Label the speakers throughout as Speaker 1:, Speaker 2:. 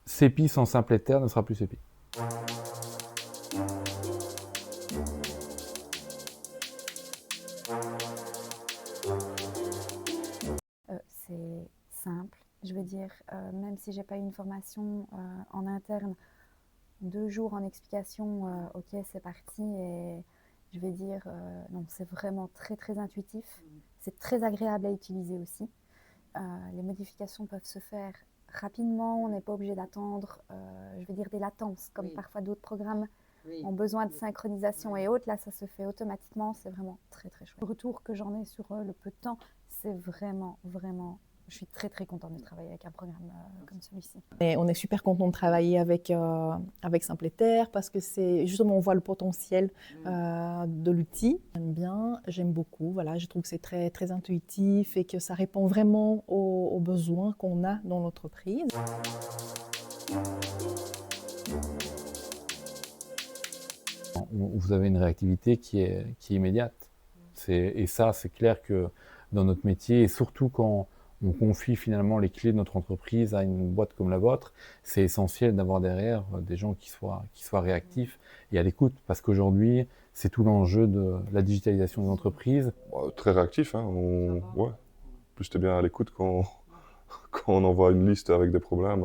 Speaker 1: CEPI sans Simpleterre ne sera plus CEPI.
Speaker 2: C'est simple, je veux dire, même si j'ai pas eu une formation en interne, 2 jours en explication, ok, c'est parti, et je vais dire, non, c'est vraiment très très intuitif, c'est très agréable à utiliser aussi. Les modifications peuvent se faire rapidement, on n'est pas obligé d'attendre, je vais dire, des latences, comme parfois d'autres programmes ont besoin de synchronisation et autres. Là, ça se fait automatiquement, c'est vraiment très très chouette. Le retour que j'en ai sur le peu de temps, c'est vraiment, vraiment, je suis très très contente de travailler avec un programme comme celui-ci.
Speaker 3: Et on est super content de travailler avec Simpleterre parce que c'est justement on voit le potentiel de l'outil. J'aime beaucoup. Voilà, je trouve que c'est très très intuitif et que ça répond vraiment aux besoins qu'on a dans l'entreprise.
Speaker 1: Vous avez une réactivité qui est immédiate. Et ça, c'est clair que dans notre métier, et surtout quand on confie finalement les clés de notre entreprise à une boîte comme la vôtre, c'est essentiel d'avoir derrière des gens qui soient réactifs et à l'écoute, parce qu'aujourd'hui, c'est tout l'enjeu de la digitalisation des entreprises.
Speaker 4: Très réactif, hein. Ouais. Plus t'es bien à l'écoute quand on envoie une liste avec des problèmes.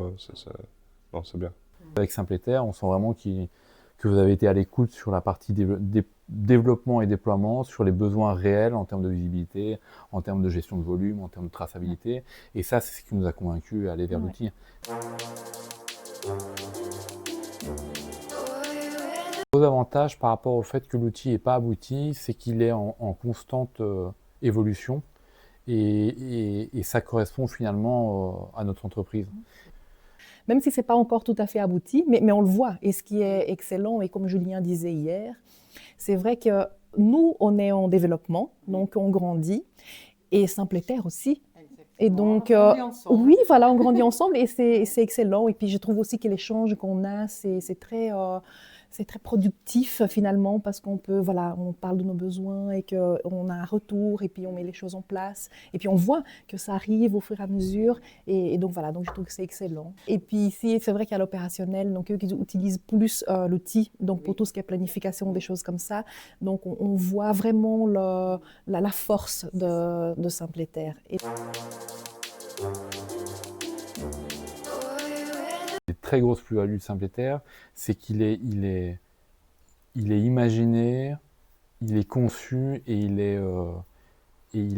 Speaker 4: Non, c'est bien.
Speaker 1: Avec Simpleterre, on sent vraiment que vous avez été à l'écoute sur la partie développement et déploiement, sur les besoins réels en termes de visibilité, en termes de gestion de volume, en termes de traçabilité. Et ça, c'est ce qui nous a convaincus à aller vers l'outil. Le gros avantage par rapport au fait que l'outil n'est pas abouti, c'est qu'il est en constante évolution. Et ça correspond finalement à notre entreprise.
Speaker 3: Même si ce n'est pas encore tout à fait abouti, mais on le voit. Et ce qui est excellent, et comme Julien disait hier, c'est vrai que nous, on est en développement, donc on grandit, et Simpleterre aussi. Et donc, oui, voilà, on grandit ensemble et c'est excellent. Et puis, je trouve aussi que l'échange qu'on a, c'est très productif finalement parce qu'on peut, voilà, on parle de nos besoins et qu'on a un retour et puis on met les choses en place. Et puis, on voit que ça arrive au fur et à mesure. Et donc, voilà, donc je trouve que c'est excellent. Et puis ici, c'est vrai qu'à l'opérationnel, donc eux qui utilisent plus l'outil, donc pour tout ce qui est planification, des choses comme ça. Donc, on voit vraiment la force de Simpleterre.
Speaker 1: Les très grosses plus-values de Simpleterre, c'est qu'il est imaginé, il est conçu et il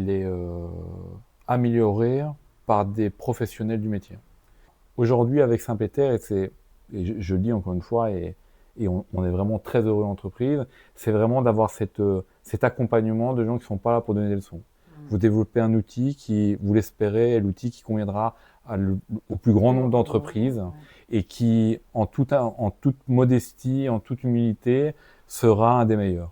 Speaker 1: est amélioré par des professionnels du métier. Aujourd'hui, avec Simpleterre, et je le dis encore une fois, et on est vraiment très heureux en entreprise, c'est vraiment d'avoir cet accompagnement de gens qui ne sont pas là pour donner des leçons. Vous développez un outil qui, vous l'espérez, est l'outil qui conviendra au plus grand nombre d'entreprises et qui, en toute modestie, en toute humilité, sera un des meilleurs.